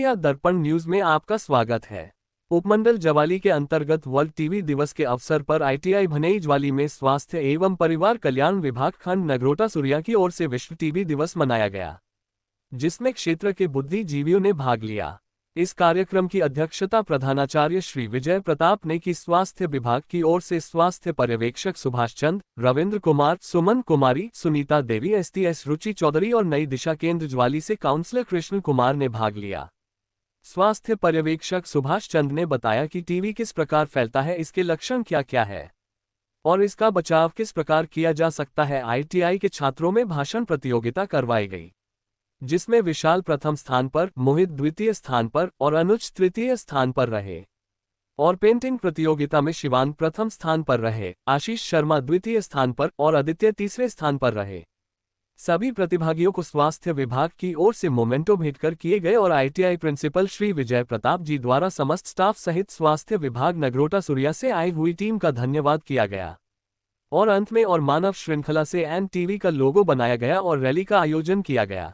India दर्पण news में आपका स्वागत है। उपमंडल जवाली के अंतर्गत वर्ल्ड टीबी दिवस के अवसर पर आईटीआई भनई ज्वाली में स्वास्थ्य एवं परिवार कल्याण विभाग खंड नगरोटा सूर्या की ओर से विश्व टीबी दिवस मनाया गया, जिसमें क्षेत्र के बुद्धिजीवियों ने भाग लिया। इस कार्यक्रम की अध्यक्षता प्रधानाचार्य श्री विजय प्रताप ने की। स्वास्थ्य विभाग की ओर से स्वास्थ्य पर्यवेक्षक सुभाष चंद, रविंद्र कुमार, सुमन कुमारी, सुनीता देवी, एसटीएस रुचि चौधरी और नई दिशा केंद्र ज्वाली से काउंसलर कृष्ण कुमार ने भाग लिया। स्वास्थ्य पर्यवेक्षक सुभाष चंद ने बताया कि टीबी किस प्रकार फैलता है, इसके लक्षण क्या क्या है और इसका बचाव किस प्रकार किया जा सकता है। आईटीआई के छात्रों में भाषण प्रतियोगिता करवाई गई, जिसमें विशाल प्रथम स्थान पर, मोहित द्वितीय स्थान पर और अनुज तृतीय स्थान पर रहे और पेंटिंग प्रतियोगिता में शिवांग प्रथम स्थान पर रहे, आशीष शर्मा द्वितीय स्थान पर और आदित्य तीसरे स्थान पर रहे। सभी प्रतिभागियों को स्वास्थ्य विभाग की ओर से मोमेंटो भेंट कर किए गए और आईटीआई प्रिंसिपल श्री विजय प्रताप जी द्वारा समस्त स्टाफ सहित स्वास्थ्य विभाग नगरोटा सूर्या से आई हुई टीम का धन्यवाद किया गया और अंत में और मानव श्रृंखला से एनटीवी का लोगो बनाया गया और रैली का आयोजन किया गया।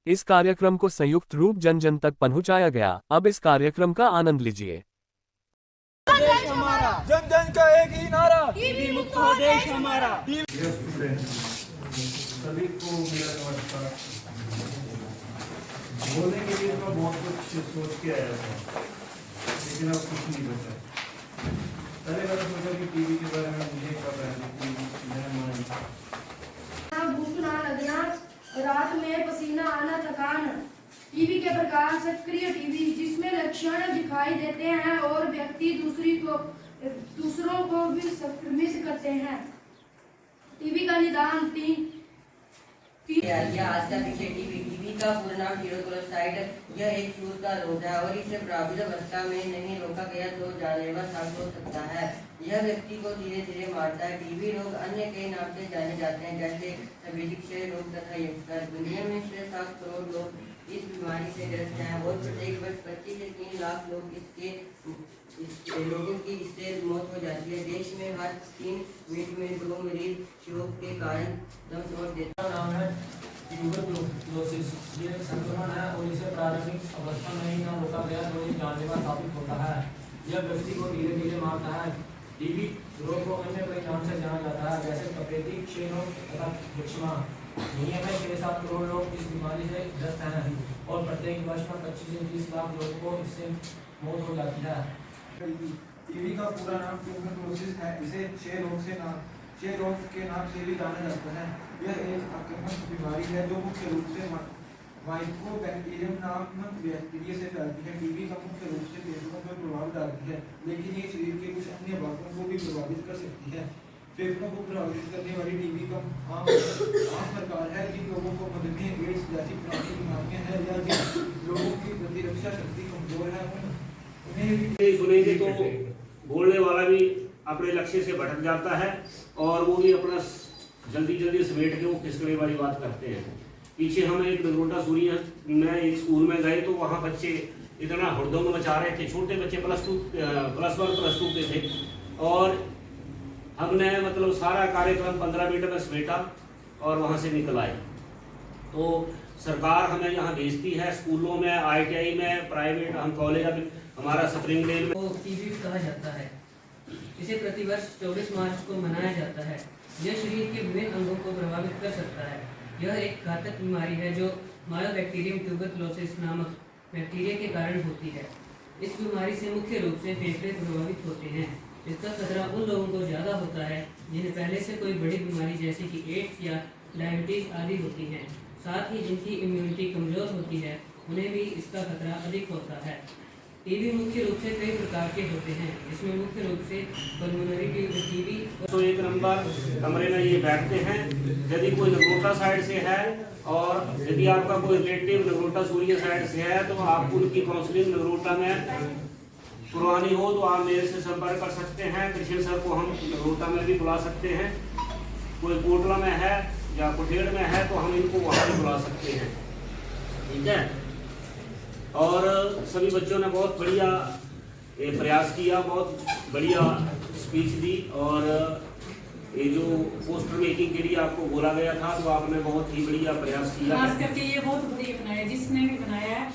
इस कार्यक्रम को संयुक्त रूप जन जन तक पहुंचाया गया। अब इस कार्यक्रम का आनंद लीजिए। देश हमारा, जन जन का एक ही नारा, टीबी मुक्त हो देश हमारा। सभी को मेरा नमस्कार। बोलने के लिए मैं बहुत कुछ सोच के आया था, लेकिन अब कुछ नहीं बचा। पहले मैंने सोचा कि टीवी के बारे में मुझे पता है, लेकिन मैं भूख ना लगना, रात में पसीना आना, थकान, टीबी के प्रकार सक्रिय टीबी जिसमें लक्षण दिखाई देते हैं और व्यक्ति दूसरों को भी संक्रमित करते हैं। टीबी का निदान आज का विषय टीबी का पूर्ण नाम ट्यूबरकुलोसिस। यह एक सूर का रोग है और इसे प्रभावित अवस्था में नहीं रोका गया तो जानलेवा साबित हो सकता है। यह व्यक्ति को धीरे धीरे मारता है। टीबी रोग अन्य कई नाम से जाने जाते हैं, जैसे तपेदिक क्षय रोग तथा यकृत। दुनिया में 6-7 करोड़ लोग इस बीमारी से ग्रस्त हैं और प्रत्येक वर्ष 25 से 3 लाख लोगों की इससे मौत हो जाती है। देश में हर 3 मिनट में 2 मरीज शोक के कारण दम तोड़ देते हैं। नाम है ट्यूबरकुलोसिस। ये संक्रमण है और इसे प्रारंभिक अवस्था में ही न रोका गया तो ये जानलेवा साबित होता है। यह व्यक्ति को धीरे धीरे मारता है। टीबी रोग को अन्य कई नाम से जाना जाता है, जैसे तपेदिक क्षय रोग तथा यक्ष्मा। दुनिया में 6-7 करोड़ लोग इस बीमारी से ग्रस्त हैं और प्रत्येक वर्ष में 25 से 30 लाख लोगों को इससे मौत हो जाती है। टीवी का पूरा नाम ट्यूबरकुलोसिस है। इसे क्षय रोग के नाम से भी जाना जाता है। यह एक आक्रामक बीमारी है जो मुख्य रूप से माइकोबैक्टीरियम नामक बैक्टीरिया से फैलती है। टीबी का मुख्य रूप से फेफड़ों पर प्रभाव डालती है, लेकिन ये शरीर के कुछ अन्य भागों को भी प्रभावित कर सकती है। फेफड़ों को प्रभावित करने वाली टीबी का आम प्रकार है जिन लोगों को मधुमेह, एड्स जैसी पुरानी बीमारियां हैं या जिन लोगों की प्रतिरक्षा शक्ति कमजोर है उन्हें सुनेंगे तो बोलने वाला भी अपने लक्ष्य से भटक जाता है और वो भी अपना जल्दी समेट के वो खिसकने वाली बात करते हैं। पीछे हम एक नगरोटा सूर्या में एक स्कूल में गए तो वहाँ बच्चे इतना हुड़दंग मचा रहे थे। छोटे बच्चे प्लस 1 के थे और हमने मतलब सारा कार्यक्रम 15 मिनट में समेटा और वहाँ से निकल आए। तो सरकार हमें यहाँ भेजती है स्कूलों में, आईटीआई में, प्राइवेट, हम कॉलेज, हमारा स्प्रिंगडेल में टीबी कहा जाता है। इसे प्रतिवर्ष 24 मार्च को मनाया जाता है। यह शरीर के विभिन्न अंगों को प्रभावित कर सकता है। यह एक घातक बीमारी है जो माइकोबैक्टीरियम ट्यूबरकुलोसिस नामक बैक्टीरिया के कारण होती है। इस बीमारी से मुख्य रूप से फेफड़े प्रभावित होते हैं। इसका खतरा उन लोगों को ज़्यादा होता है जिन्हें पहले से कोई बड़ी बीमारी जैसे कि एड्स या डायबिटीज आदि होती है। साथ ही जिनकी इम्यूनिटी कमजोर होती है उन्हें भी इसका खतरा अधिक होता है। टीबी मुख्य रूप से कई प्रकार के होते हैं, जिसमें मुख्य रूप से पल्मोनरी टीबी। तो 1 नंबर कमरे में ये बैठते हैं। यदि कोई नगरोटा साइड से है और यदि आपका कोई रिलेटिव नगरोटा सूर्या साइड से है तो आप उनकी काउंसलिंग नगरोटा में पुरानी हो तो आप मेरे से संपर्क कर सकते हैं। कृष्ण सर को हम नगरोटा में भी बुला सकते हैं। कोई कोटला में है या कुठेड़ में है तो हम इनको वहाँ भी बुला सकते हैं, ठीक है। और सभी बच्चों ने बहुत बढ़िया प्रयास किया, बहुत बढ़िया स्पीच दी और ये जो पोस्टर मेकिंग के लिए आपको बोला गया था तो आपने बहुत ही बढ़िया प्रयास किया। खास करके ये बहुत बढ़िया बनाया, जिसने भी बनाया है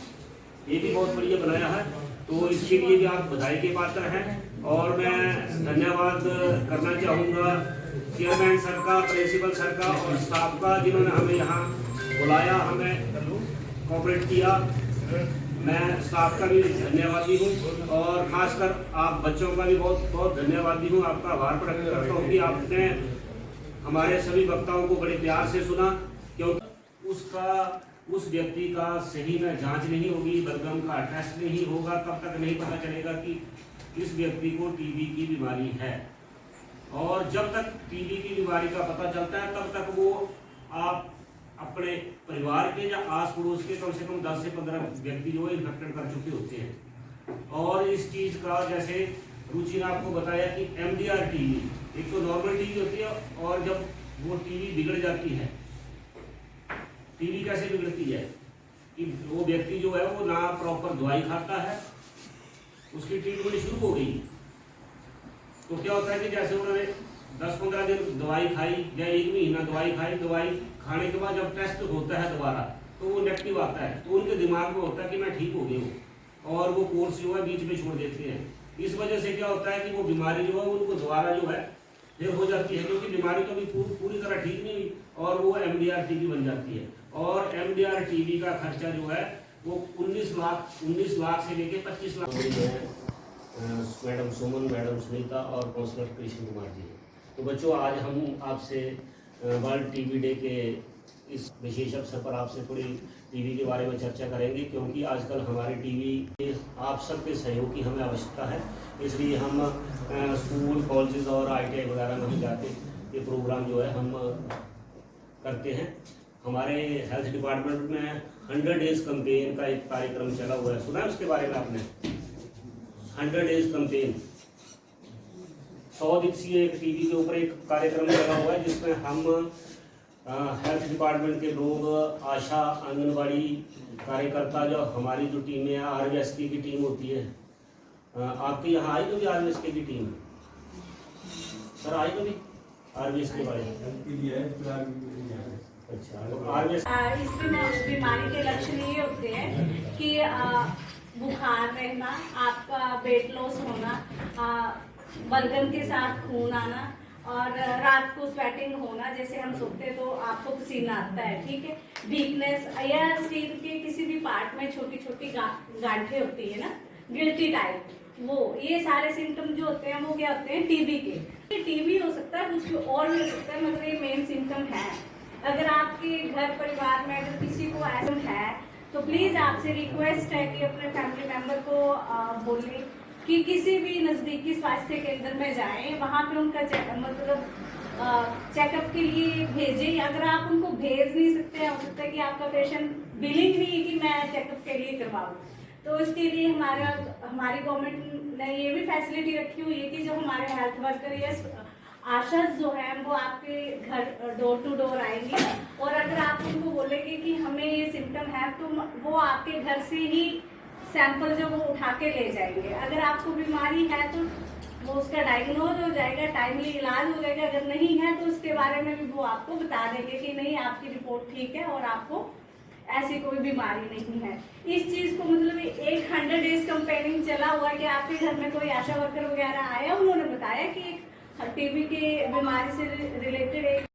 ये भी बहुत बढ़िया बनाया है, तो इसके लिए भी आप बधाई के पात्र हैं। और मैं धन्यवाद करना चाहूँगा चेयरमैन सर का, प्रिंसिपल सर का और स्टाफ का, जिन्होंने हमें यहाँ बुलाया, हमें कोऑपरेट किया। मैं स्टाफ का भी धन्यवादी हूँ और खासकर आप बच्चों का भी बहुत बहुत धन्यवादी हूँ। आपका आभार प्रकट करता हूँ कि आपने हमारे सभी वक्ताओं को बड़े प्यार से सुना, क्योंकि उस व्यक्ति का सही में जांच नहीं होगी, बलगम का टेस्ट नहीं होगा, तब तक नहीं पता चलेगा कि इस व्यक्ति को टीबी की बीमारी है। और जब तक टीबी की बीमारी का पता चलता है, तब तक वो आप अपने परिवार के या आस पड़ोस के कम से कम 10 से 15 व्यक्ति जो है इन्फेक्टेड कर चुके होते हैं। और इस चीज़ का, जैसे रुचि ने आपको बताया कि MDR टीबी, एक तो नॉर्मल टीबी होती है, और जब वो टीबी बिगड़ जाती है, टीबी कैसे बिगड़ती है कि वो व्यक्ति जो है वो ना प्रॉपर दवाई खाता है, उसकी ट्रीटमेंट शुरू हो गई, तो क्या होता है कि जैसे उन्होंने 10-15 दिन दवाई खाई या 1 महीना दवाई खाई, दवाई खाने के बाद जब टेस्ट होता है दोबारा तो वो नेगेटिव आता है, तो उनके दिमाग में होता है कि मैं ठीक हो गया हूँ, और वो कोर्स जो है बीच में छोड़ देते हैं। इस वजह से क्या होता है कि वो बीमारी जो है उनको दोबारा जो है फिर हो जाती है, क्योंकि बीमारी तो अभी पूरी तरह ठीक नहीं हुई, और वो MDR टीबी बन जाती है। और MDR टीबी का खर्चा जो है वो 19 लाख से लेके 25 लाख। मैडम सुमन, मैडम सुनीता और काउंसलर कृष्ण कुमार जी। तो बच्चों, आज हम आपसे वर्ल्ड टीबी डे के इस विशेष अवसर पर आपसे थोड़ी टीबी के बारे में चर्चा करेंगे, क्योंकि आजकल हमारे टीबी आप सबके सहयोग की हमें आवश्यकता है। इसलिए हम स्कूल, कॉलेजेस और ITI वगैरह में हम जाके ये प्रोग्राम जो है हम करते हैं। हमारे हेल्थ डिपार्टमेंट में 100 डेज कैंपेन का एक कार्यक्रम चला हुआ है, सुना है उसके बारे में आपने? 100 डेज कैंपेन, 100 दिवसीय एक टीबी के ऊपर एक कार्यक्रम चला हुआ है, जिसमें हम हेल्थ डिपार्टमेंट के लोग, आशा, आंगनबाड़ी कार्यकर्ता, जो हमारी जो टीमें हैं, RVSK की टीम होती है। आपके यहाँ आई कभी RVSK की टीम? सर आई कभी RVSK वाले? अच्छा, तो RVSK इस बीमारी के लक्षण ये होते हैं कि बुखार रहना, आपका वेट लॉस होना, बलगम के साथ खून आना, और रात को स्वेटिंग होना, जैसे हम सोते तो आपको पसीना आता है, ठीक है, वीकनेस, या शरीर के किसी भी पार्ट में छोटी छोटी गांठें होती है ना, गिल्टी टाइप, वो ये सारे सिम्टम जो होते हैं वो क्या होते हैं टीबी के। टीबी हो सकता है, कुछ और भी हो सकता है, मगर ये मेन सिम्टम है। अगर आपके घर परिवार में अगर किसी को ऐसा है तो प्लीज आपसे रिक्वेस्ट है कि अपने फैमिली मेंबर को बोलें कि किसी भी नजदीकी स्वास्थ्य केंद्र में जाएं, वहां पे उनका चेकअप के लिए भेजें। अगर आप उनको भेज नहीं सकते हैं, हो सकता है कि आपका पेशेंट विलिंग नहीं है कि मैं चेकअप के लिए करवाऊं, तो इसके लिए हमारी गवर्नमेंट ने ये भी फैसिलिटी रखी हुई है कि जो हमारे हेल्थ वर्कर या आशा जो है वो आपके घर डोर टू डोर आएंगे, और अगर आप उनको बोलेंगे कि हमें ये सिम्टम है तो वो आपके घर से ही सैंपल जो वो उठा के ले जाएंगे। अगर आपको बीमारी है तो वो उसका डायग्नोज हो जाएगा, टाइमली इलाज हो जाएगा। अगर नहीं है तो उसके बारे में भी वो आपको बता देंगे कि नहीं, आपकी रिपोर्ट ठीक है और आपको ऐसी कोई बीमारी नहीं है। इस चीज को मतलब एक 100 डेज कैंपेनिंग चला हुआ है कि आपके घर में कोई आशा वर्कर वगैरह आया, उन्होंने बताया कि टीबी के बीमारी से रिलेटेड एक